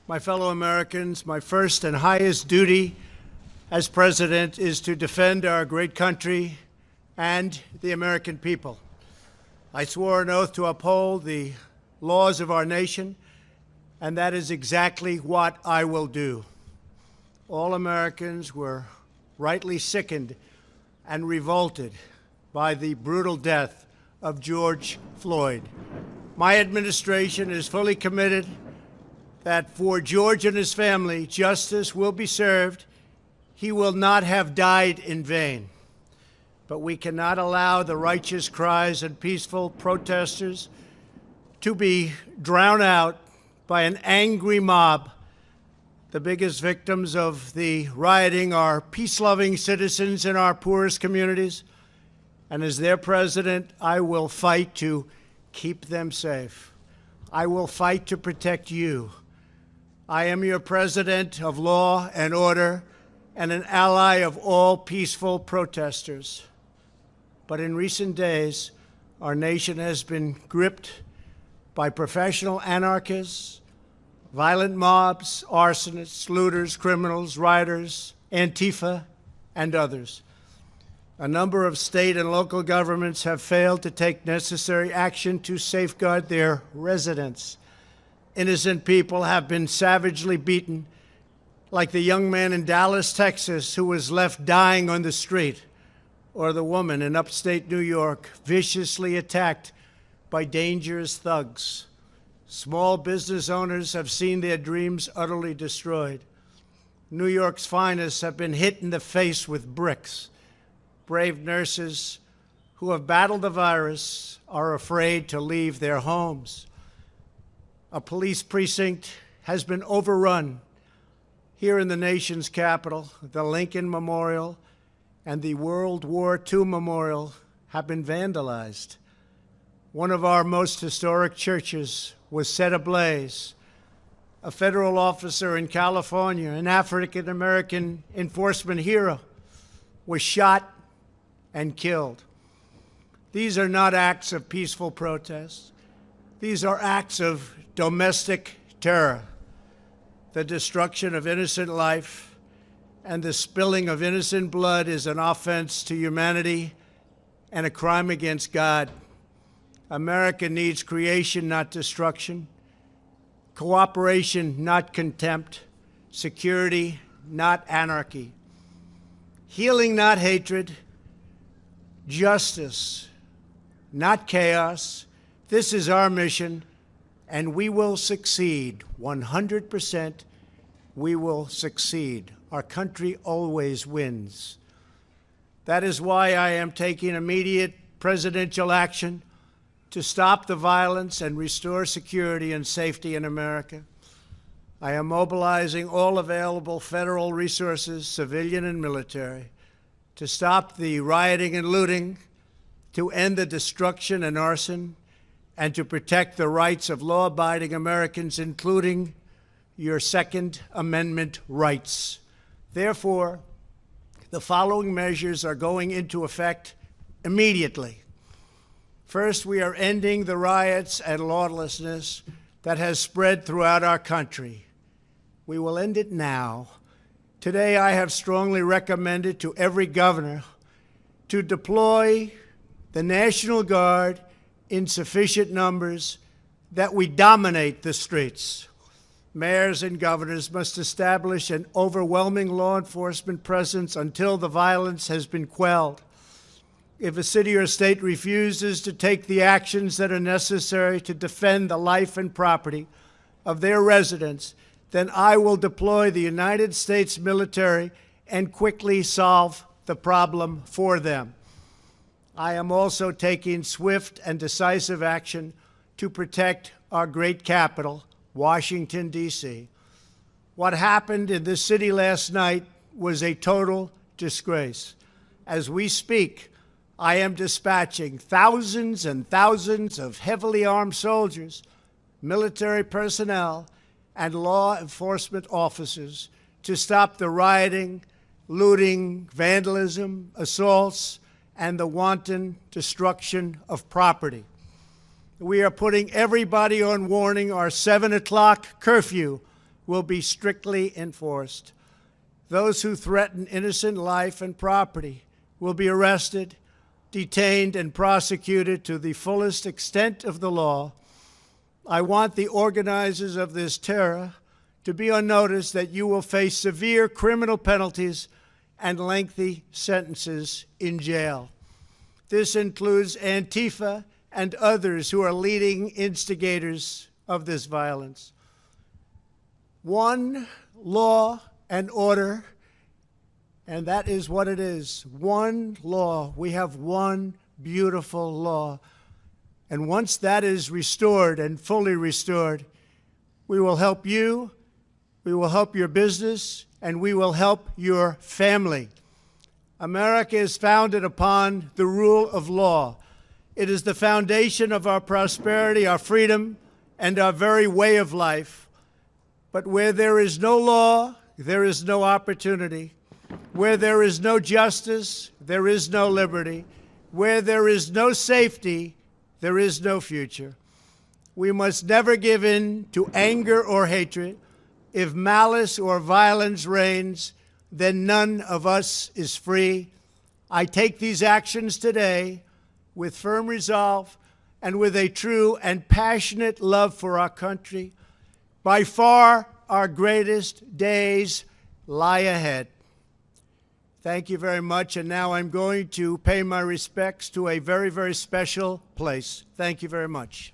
My fellow Americans, my first and highest duty as president is to defend our great country and the American people. I swore an oath to uphold the laws of our nation, and that is exactly what I will do. All Americans were rightly sickened and revolted by the brutal death of George Floyd. My administration is fully committed that for George and his family, justice will be served. He will not have died in vain. But we cannot allow the righteous cries and peaceful protesters to be drowned out by an angry mob. The biggest victims of the rioting are peace-loving citizens in our poorest communities. And as their president, I will fight to keep them safe. I will fight to protect you. I am your president of law and order and an ally of all peaceful protesters. But in recent days, our nation has been gripped by professional anarchists, violent mobs, arsonists, looters, criminals, rioters, Antifa, and others. A number of state and local governments have failed to take necessary action to safeguard their residents. Innocent people have been savagely beaten, like the young man in Dallas, Texas, who was left dying on the street, or the woman in upstate New York viciously attacked by dangerous thugs. Small business owners have seen their dreams utterly destroyed. New York's finest have been hit in the face with bricks. Brave nurses who have battled the virus are afraid to leave their homes. A police precinct has been overrun here in the nation's capital. The Lincoln Memorial and the World War II Memorial have been vandalized. One of our most historic churches was set ablaze. A federal officer in California, an African-American enforcement hero, was shot and killed. These are not acts of peaceful protest. These are acts of domestic terror. The destruction of innocent life and the spilling of innocent blood is an offense to humanity and a crime against God. America needs creation, not destruction, cooperation, not contempt, security, not anarchy, healing, not hatred, justice, not chaos. This is our mission, and we will succeed. 100%, we will succeed. Our country always wins. That is why I am taking immediate presidential action to stop the violence and restore security and safety in America. I am mobilizing all available federal resources, civilian and military, to stop the rioting and looting, to end the destruction and arson, and to protect the rights of law-abiding Americans, including your Second Amendment rights. Therefore, the following measures are going into effect immediately. First, we are ending the riots and lawlessness that has spread throughout our country. We will end it now. Today, I have strongly recommended to every governor to deploy the National Guard in sufficient numbers that we dominate the streets. Mayors and governors must establish an overwhelming law enforcement presence until the violence has been quelled. If a city or state refuses to take the actions that are necessary to defend the life and property of their residents, then I will deploy the United States military and quickly solve the problem for them. I am also taking swift and decisive action to protect our great capital, Washington, D.C. What happened in this city last night was a total disgrace. As we speak, I am dispatching thousands and thousands of heavily armed soldiers, military personnel, and law enforcement officers to stop the rioting, looting, vandalism, assaults, and the wanton destruction of property. We are putting everybody on warning. Our 7 o'clock curfew will be strictly enforced. Those who threaten innocent life and property will be arrested, detained, and prosecuted to the fullest extent of the law. I want the organizers of this terror to be on notice that you will face severe criminal penalties and lengthy sentences in jail. This includes Antifa and others who are leading instigators of this violence. One law and order, and that is what it is. One law. We have one beautiful law. And once that is restored and fully restored, we will help you, we will help your business, and we will help your family. America is founded upon the rule of law. It is the foundation of our prosperity, our freedom, and our very way of life. But where there is no law, there is no opportunity. Where there is no justice, there is no liberty. Where there is no safety, there is no future. We must never give in to anger or hatred. If malice or violence reigns, then none of us is free. I take these actions today with firm resolve and with a true and passionate love for our country. By far, our greatest days lie ahead. Thank you very much, and now I'm going to pay my respects to a very, very special place. Thank you very much.